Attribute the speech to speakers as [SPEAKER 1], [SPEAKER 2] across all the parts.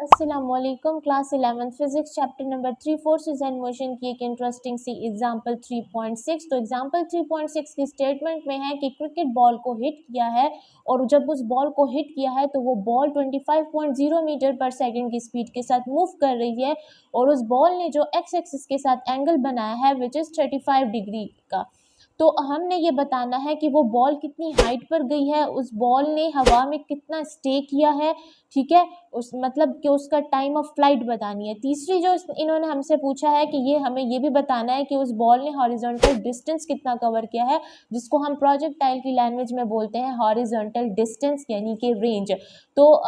[SPEAKER 1] अस्सलामुअलैकुम। Class 11 physics chapter number 3 forces and motion की एक इंटरेस्टिंग सी एग्जांपल 3.6। तो एग्जांपल 3.6 की स्टेटमेंट में है कि क्रिकेट बॉल को हिट किया है और जब उस बॉल को हिट किया है तो वो बॉल 25.0 मीटर पर सेकंड की स्पीड के साथ मूव कर रही है और उस बॉल ने जो एक्स एक्सिस के साथ एंगल बनाया है विच इज़ 35 डिग्री का। तो हमने ये बताना है कि वो बॉल कितनी हाइट पर गई है, उस बॉल ने हवा में कितना स्टे किया है, ठीक है, उस मतलब कि उसका टाइम ऑफ फ्लाइट बतानी है। तीसरी जो इन्होंने हमसे पूछा है कि ये हमें ये भी बताना है कि उस बॉल ने हॉरिजॉन्टल डिस्टेंस कितना कवर किया है, जिसको हम प्रोजेक्टाइल की लैंग्वेज में बोलते हैं हॉरिजॉन्टल डिस्टेंस यानी कि रेंज। तो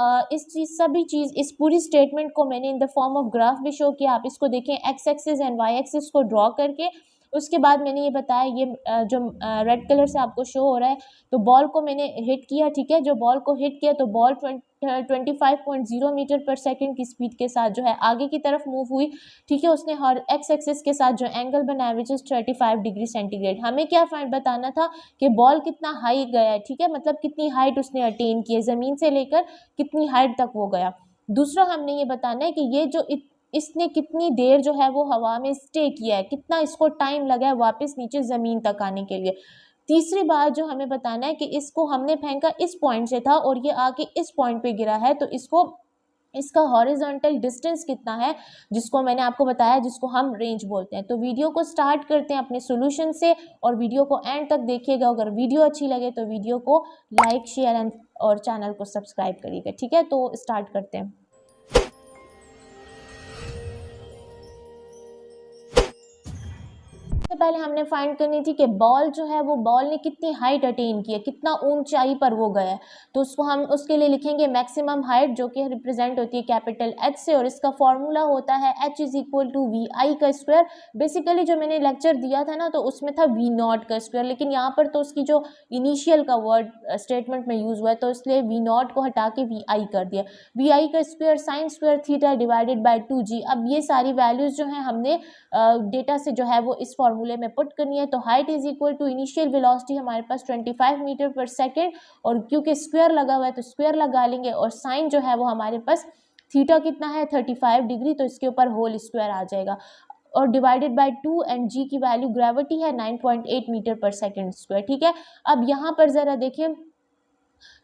[SPEAKER 1] सभी चीज़ इस पूरी स्टेटमेंट को मैंने in the form of graph भी शो किया। आप इसको देखें x axis and y axis को ड्रॉ करके। उसके बाद मैंने ये बताया, ये जो रेड कलर से आपको शो हो रहा है, तो बॉल को मैंने हिट किया, ठीक है, जो बॉल को हिट किया तो बॉल 25.0 मीटर पर सेकंड की स्पीड के साथ जो है आगे की तरफ मूव हुई, ठीक है। उसने हर एक्स एक्सिस के साथ जो एंगल बनाया विच इज 35 डिग्री सेंटीग्रेड। हमें क्या फाइंड बताना था कि बॉल कितना हाई गया है, ठीक है, मतलब कितनी हाइट उसने अटेन की है, ज़मीन से लेकर कितनी हाइट तक वो गया। दूसरा हमने ये बताना है कि ये जो इसने कितनी देर जो है वो हवा में स्टे किया है, कितना इसको टाइम लगा है वापस नीचे ज़मीन तक आने के लिए। तीसरी बात जो हमें बताना है कि इसको हमने फेंका इस पॉइंट से था और ये आके इस पॉइंट पे गिरा है, तो इसका हॉरिजॉन्टल डिस्टेंस कितना है, जिसको मैंने आपको बताया, जिसको हम रेंज बोलते हैं। तो वीडियो को स्टार्ट करते हैं अपने सॉल्यूशन से और वीडियो को एंड तक देखिएगा। अगर वीडियो अच्छी लगे तो वीडियो को लाइक शेयर और चैनल को सब्सक्राइब करिएगा, ठीक है। तो स्टार्ट करते हैं। सबसे पहले हमने फाइंड करनी थी कि बॉल जो है वो बॉल ने कितनी हाइट अटेन की है, कितना ऊंचाई पर वो गया है। तो उसको हम उसके लिए लिखेंगे मैक्सिमम हाइट, जो कि रिप्रेजेंट होती है कैपिटल एच से, और इसका फॉर्मूला होता है H is equal to V I का स्क्वायर। बेसिकली जो मैंने लेक्चर दिया था ना, तो उसमें था वी नॉट का स्क्वायर, लेकिन यहाँ पर तो उसकी जो इनिशियल का वर्ड स्टेटमेंट में यूज हुआ है, तो इसलिए वी नॉट को हटा के वी आई कर दिया। वी आई का square sine square theta divided by 2g। अब ये सारी वैल्यूज जो है हमने डेटा से जो है वो इस फॉर्मूले में पुट करनी है। तो height is equal to initial velocity हमारे पास 25 मीटर पर सेकेंड, और क्योंकि स्क्वायर लगा हुआ है तो स्क्वायर लगा लेंगे, और साइन जो है वो हमारे पास थीटा कितना है 35 डिग्री, तो इसके ऊपर होल स्क्वायर आ जाएगा, और डिवाइडेड बाय 2, एंड जी की वैल्यू ग्रेविटी है 9.8 मीटर पर सेकेंड स्क्वायर, ठीक है। अब यहाँ पर जरा देखिए,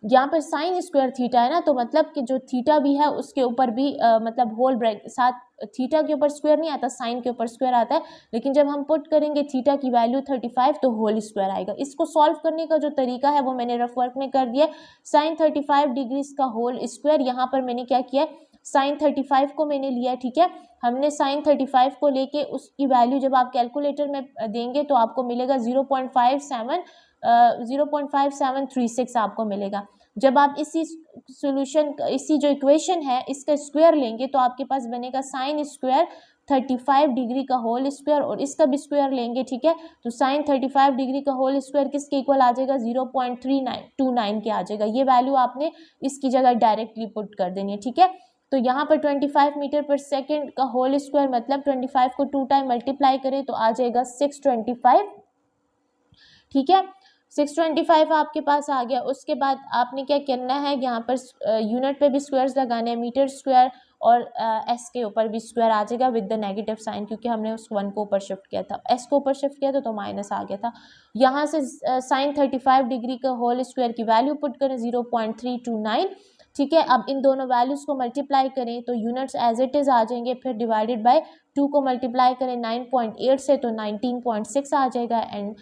[SPEAKER 1] यहाँ पर साइन स्क्वायर थीटा है ना, तो मतलब कि जो थीटा भी है उसके ऊपर भी मतलब होल ब्रैकेट साथ, थीटा के ऊपर स्क्वायर नहीं आता, साइन के ऊपर स्क्वायर आता है, लेकिन जब हम पुट करेंगे थीटा की वैल्यू 35 तो होल स्क्वायर आएगा। इसको सॉल्व करने का जो तरीका है वो मैंने रफ वर्क में कर दिया। साइन 35 डिग्री का होल स्क्वायर, यहाँ पर मैंने क्या किया, साइन 35 को मैंने लिया, ठीक है। हमने साइन 35 को लेके उसकी वैल्यू जब आप कैलकुलेटर में देंगे तो आपको मिलेगा 0.5736 आपको मिलेगा। जब आप इसी सॉल्यूशन, इसी जो इक्वेशन है इसका स्क्वायर लेंगे तो आपके पास बनेगा साइन स्क्वायर 35 डिग्री का होल स्क्वायर, और इसका भी स्क्वायर लेंगे, ठीक है। तो साइन 35 डिग्री का होल स्क्वायर किसके इक्वल आ जाएगा, 0.3929 के आ जाएगा। ये वैल्यू आपने इसकी जगह डायरेक्टली पुट कर देनी है, ठीक है। तो यहाँ पर 25 मीटर पर सेकेंड का होल स्क्वायर मतलब 25 को 2 टाइम मल्टीप्लाई करें तो आ जाएगा 625, ठीक है। 625 आपके पास आ गया। उसके बाद आपने क्या करना है, यहाँ पर यूनिट पे भी स्क्वायर्स लगाने हैं, मीटर स्क्वायर और एस के ऊपर भी स्क्वायर आ जाएगा विद द नेगेटिव साइन, क्योंकि हमने उस 1 को ऊपर शिफ्ट किया था, एस को ऊपर शिफ्ट किया था तो माइनस आ गया था। यहाँ से साइन 35 डिग्री का होल स्क्वायर की वैल्यू पुट करें 0.329, ठीक है। अब इन दोनों वैल्यूज़ को मल्टीप्लाई करें तो यूनिट्स एज इट इज़ आ जाएंगे, फिर डिवाइडेड बाय 2 को मल्टीप्लाई करें 9.8 से तो 19.6 आ जाएगा, एंड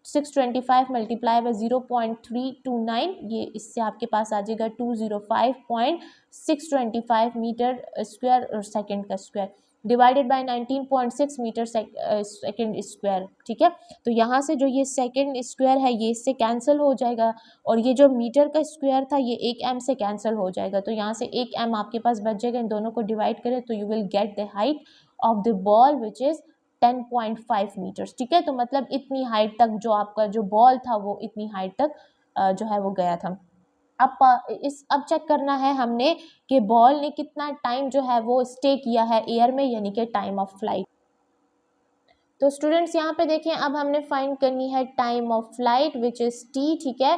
[SPEAKER 1] 625 मल्टीप्लाई बाय 0.329, ये इससे आपके पास आ जाएगा 205.625 मीटर स्क्वायर और सेकंड का square, divided by 19.6 metre second square, ठीक है। तो यहाँ से जो ये सेकंड स्क्वायर है ये इससे कैंसिल हो जाएगा, और ये जो मीटर का स्क्वायर था ये 1 m से कैंसिल हो जाएगा, तो यहाँ से 1 m आपके पास बच जाएगा। इन दोनों को डिवाइड करें तो you will get the height of the ball which is 10.5 metres, ठीक है। तो मतलब इतनी हाइट तक जो आपका जो बॉल था वो इतनी हाइट तक जो है वो गया था। अब चेक करना है हमने कि बॉल ने कितना टाइम जो है वो स्टे किया है एयर में, यानी कि टाइम ऑफ फ्लाइट। तो स्टूडेंट्स यहाँ पे देखें, अब हमने फाइंड करनी है time of flight which is T, ठीक है।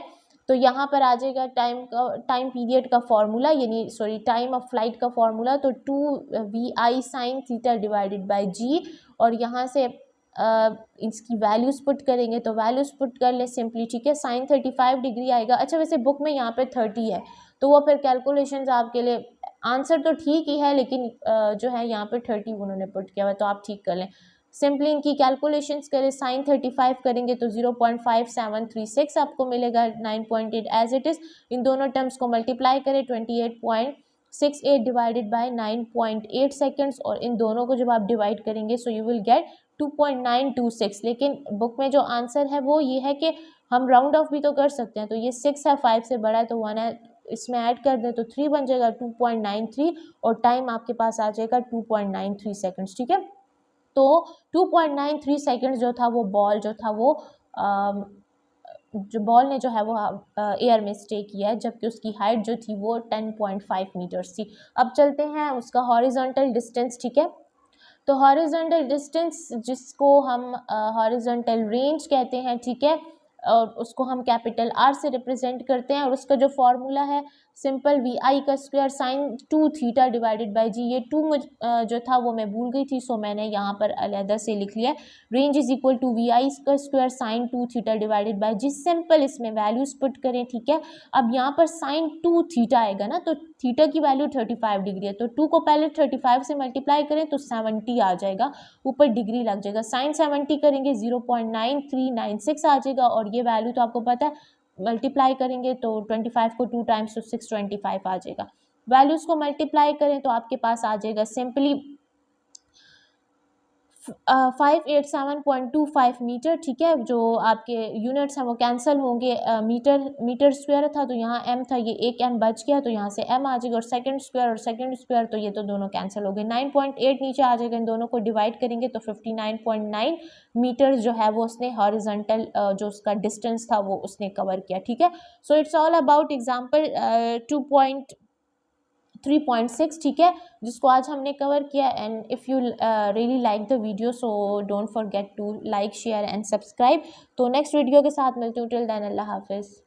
[SPEAKER 1] तो यहाँ पर आ जाएगा टाइम पीरियड का फॉर्मूला, यानी सॉरी टाइम ऑफ फ्लाइट का फॉर्मूला, तो 2 VI sin theta divided by G, और यहाँ से इसकी वैल्यूज़ पुट करेंगे, तो वैल्यूज़ पुट कर ले सिंपली, ठीक है। sin 35 डिग्री आएगा। अच्छा वैसे बुक में यहाँ पे 30 है, तो वो फिर कैलकुलेशंस आपके लिए, आंसर तो ठीक ही है लेकिन जो है यहाँ पे 30 उन्होंने पुट किया हुआ, तो आप ठीक कर लें। सिंपली इनकी कैलकुलेशंस करें, sin 35 करेंगे तो 0.5736 आपको मिलेगा, 9.8 एज इट इज़। इन दोनों टर्म्स को मल्टीप्लाई करें, 28.68 डिवाइडेड बाय 9.8 सेकेंड्स, और इन दोनों को जब आप डिवाइड करेंगे सो यू विल गेट 2.926। लेकिन बुक में जो आंसर है वो ये है कि हम राउंड ऑफ भी तो कर सकते हैं, तो ये 6 है, 5 से बड़ा है तो 1 है, इसमें ऐड कर दें तो 3 बन जाएगा, 2.93, और टाइम आपके पास आ जाएगा 2.93 सेकेंड्स, ठीक है। तो 2.93 सेकेंड्स जो था वो बॉल जो था वो जो बॉल ने जो है वो एयर में स्टे किया है, जबकि उसकी हाइट जो थी वो 10.5 मीटर्स थी। अब चलते हैं उसका हॉरिजॉन्टल डिस्टेंस, ठीक है। तो हॉरिजॉन्टल डिस्टेंस जिसको हम हॉरिजॉन्टल रेंज कहते हैं, ठीक है, और उसको हम कैपिटल आर से रिप्रेजेंट करते हैं, और उसका जो फॉर्मूला है सिंपल VI का square sin 2 theta divided by G. ये 2 जो था वो मैं भूल गई थी, सो मैंने यहाँ पर अलहदा से लिख लिया। Range is equal to VI का square sin 2 theta divided by g. Simple इसमें वैल्यूज पुट करें, ठीक है। अब यहाँ पर sin 2 थीटा आएगा ना, तो थीटा की वैल्यू 35 डिग्री है, तो 2 को पहले 35 से मल्टीप्लाई करें तो 70 आ जाएगा, ऊपर डिग्री लग जाएगा। sin 70 करेंगे 0.9396 आ जाएगा, और ये वैल्यू तो आपको पता है, मल्टीप्लाई करेंगे तो 25 को 2 टाइम्स तो 625 आ जाएगा। वैल्यूज़ को मल्टीप्लाई करें तो आपके पास आ जाएगा सिंपली 587.25 मीटर, ठीक है। जो आपके यूनिट्स हैं वो कैंसिल होंगे, मीटर स्क्वायर था तो यहाँ m था, ये एक m बच गया तो यहाँ से m आ जाएगा, और सेकंड स्क्वायर तो ये तो दोनों कैंसिल हो गए। 9.8 नीचे आ जाएगा, इन दोनों को डिवाइड करेंगे तो 59.9 मीटर जो है वो उसने हॉरिजॉन्टल जो उसका डिस्टेंस था वो उसने कवर किया, ठीक है। So it's all about example 3.6, ठीक है, जिसको आज हमने कवर किया। And if you really like the video so don't forget to like, share and subscribe. तो नेक्स्ट वीडियो के साथ मिलती हूँ, टिल देन अल्लाह हाफिज़।